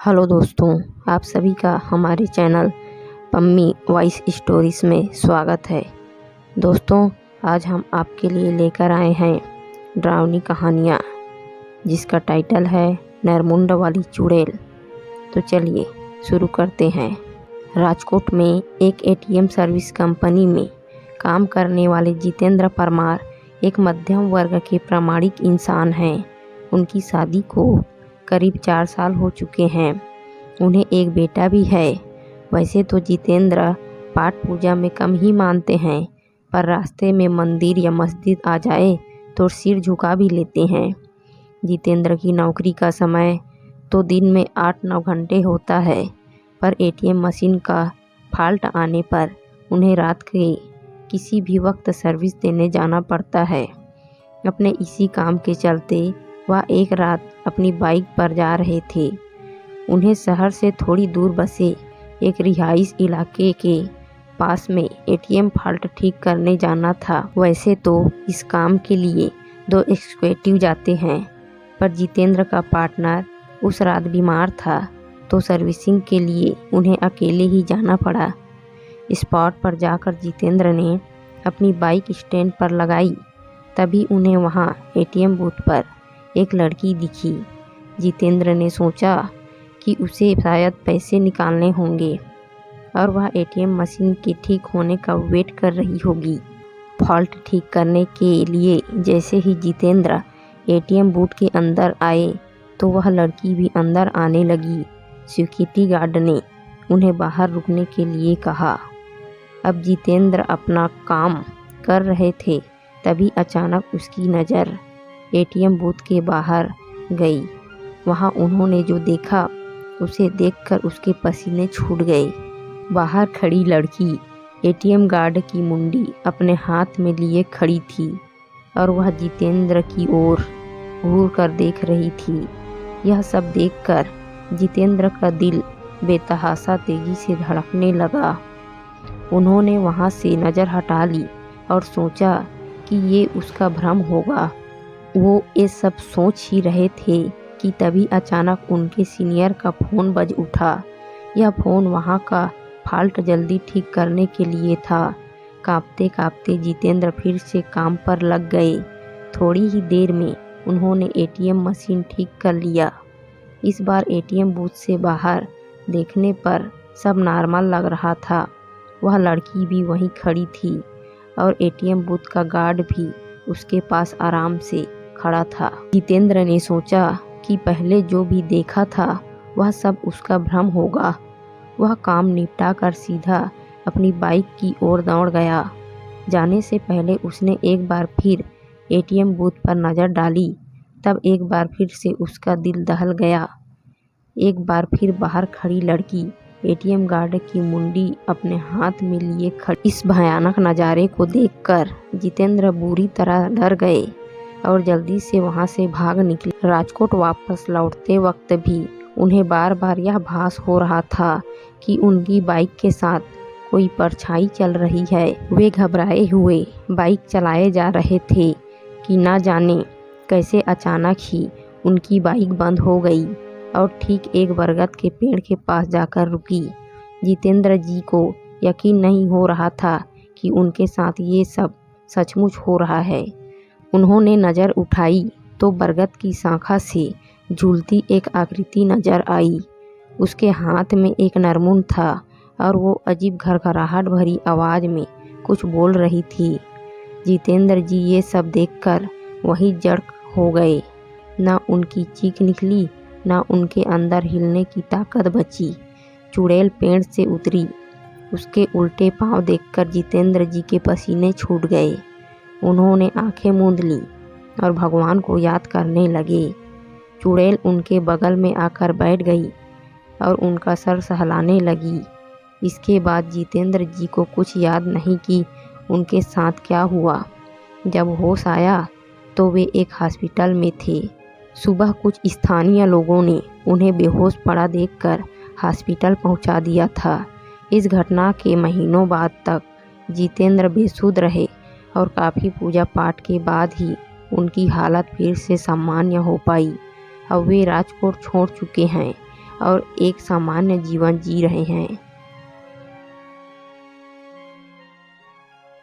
Hello दोस्तों, आप सभी का हमारे चैनल पम्मी वॉइस स्टोरीज में स्वागत है। दोस्तों, आज हम आपके लिए लेकर आए हैं डरावनी कहानियाँ जिसका टाइटल है नरमुंड वाली चुड़ैल। तो चलिए शुरू करते हैं। राजकोट में एक एटीएम सर्विस कंपनी में काम करने वाले जितेंद्र परमार एक मध्यम वर्ग के प्रामाणिक इंसान हैं। उनकी शादी को करीब 4 साल हो चुके हैं। उन्हें एक बेटा भी है। वैसे तो जितेंद्र पाठ पूजा में कम ही मानते हैं, पर रास्ते में मंदिर या मस्जिद आ जाए तो सिर झुका भी लेते हैं। जितेंद्र की नौकरी का समय तो दिन में 8-9 घंटे होता है, पर एटीएम मशीन का फॉल्ट आने पर उन्हें रात के किसी भी वक्त सर्विस देने जाना पड़ता है। अपने इसी काम के चलते वह एक रात अपनी बाइक पर जा रहे थे। उन्हें शहर से थोड़ी दूर बसे एक रिहाइश इलाके के पास में एटीएम फॉल्ट ठीक करने जाना था। वैसे तो इस काम के लिए 2 एग्जीक्यूटिव जाते हैं, पर जितेंद्र का पार्टनर उस रात बीमार था, तो सर्विसिंग के लिए उन्हें अकेले ही जाना पड़ा। स्पॉट पर जाकर जितेंद्र ने अपनी बाइक स्टैंड पर लगाई। तभी उन्हें वहाँ एटीएम बूथ पर एक लड़की दिखी। जितेंद्र ने सोचा कि उसे शायद पैसे निकालने होंगे और वह एटीएम मशीन के ठीक होने का वेट कर रही होगी। फॉल्ट ठीक करने के लिए जैसे ही जितेंद्र एटीएम बूथ के अंदर आए तो वह लड़की भी अंदर आने लगी। सिक्योरिटी गार्ड ने उन्हें बाहर रुकने के लिए कहा। अब जितेंद्र अपना काम कर रहे थे, तभी अचानक उसकी नज़र एटीएम बूथ के बाहर गई। वहाँ उन्होंने जो देखा उसे देखकर उसके पसीने छूट गए। बाहर खड़ी लड़की एटीएम गार्ड की मुंडी अपने हाथ में लिए खड़ी थी और वह जितेंद्र की ओर घूर कर देख रही थी। यह सब देखकर जितेंद्र का दिल बेतहाशा तेजी से धड़कने लगा। उन्होंने वहाँ से नज़र हटा ली और सोचा कि ये उसका भ्रम होगा। वो ये सब सोच ही रहे थे कि तभी अचानक उनके सीनियर का फ़ोन बज उठा। यह फ़ोन वहाँ का फॉल्ट जल्दी ठीक करने के लिए था। कांपते कांपते जितेंद्र फिर से काम पर लग गए। थोड़ी ही देर में उन्होंने एटीएम मशीन ठीक कर लिया। इस बार एटीएम बूथ से बाहर देखने पर सब नॉर्मल लग रहा था। वह लड़की भी वहीं खड़ी थी और एटीएम बूथ का गार्ड भी उसके पास आराम से खड़ा था। जितेंद्र ने सोचा कि पहले जो भी देखा था वह सब उसका भ्रम होगा। वह काम निपटा कर सीधा अपनी बाइक की ओर दौड़ गया। जाने से पहले उसने एक बार फिर एटीएम बूथ पर नज़र डाली। तब एक बार फिर से उसका दिल दहल गया। एक बार फिर बाहर खड़ी लड़की एटीएम गार्ड की मुंडी अपने हाथ में लिए खड़ी। इस भयानक नज़ारे को देखकर जितेंद्र बुरी तरह डर गए और जल्दी से वहां से भाग निकले। राजकोट वापस लौटते वक्त भी उन्हें बार बार यह भास हो रहा था कि उनकी बाइक के साथ कोई परछाई चल रही है। वे घबराए हुए बाइक चलाए जा रहे थे कि ना जाने कैसे अचानक ही उनकी बाइक बंद हो गई और ठीक एक बरगद के पेड़ के पास जाकर रुकी। जितेंद्र जी को यकीन नहीं हो रहा था कि उनके साथ ये सब सचमुच हो रहा है। उन्होंने नज़र उठाई तो बरगद की शाखा से झूलती एक आकृति नज़र आई। उसके हाथ में एक नरमुंड था और वो अजीब घरघराहट भरी आवाज़ में कुछ बोल रही थी। जितेंद्र जी ये सब देखकर वहीं जड़ हो गए। ना उनकी चीख निकली, ना उनके अंदर हिलने की ताकत बची। चुड़ैल पेड़ से उतरी। उसके उल्टे पांव देखकर जितेंद्र जी के पसीने छूट गए। उन्होंने आंखें मूंद ली और भगवान को याद करने लगे। चुड़ैल उनके बगल में आकर बैठ गई और उनका सर सहलाने लगी। इसके बाद जितेंद्र जी को कुछ याद नहीं कि उनके साथ क्या हुआ। जब होश आया तो वे एक हॉस्पिटल में थे। सुबह कुछ स्थानीय लोगों ने उन्हें बेहोश पड़ा देखकर हॉस्पिटल पहुंचा दिया था। इस घटना के महीनों बाद तक जितेंद्र बेसुध रहे और काफ़ी पूजा पाठ के बाद ही उनकी हालत फिर से सामान्य हो पाई। अब वे राजकोट छोड़ चुके हैं और एक सामान्य जीवन जी रहे हैं।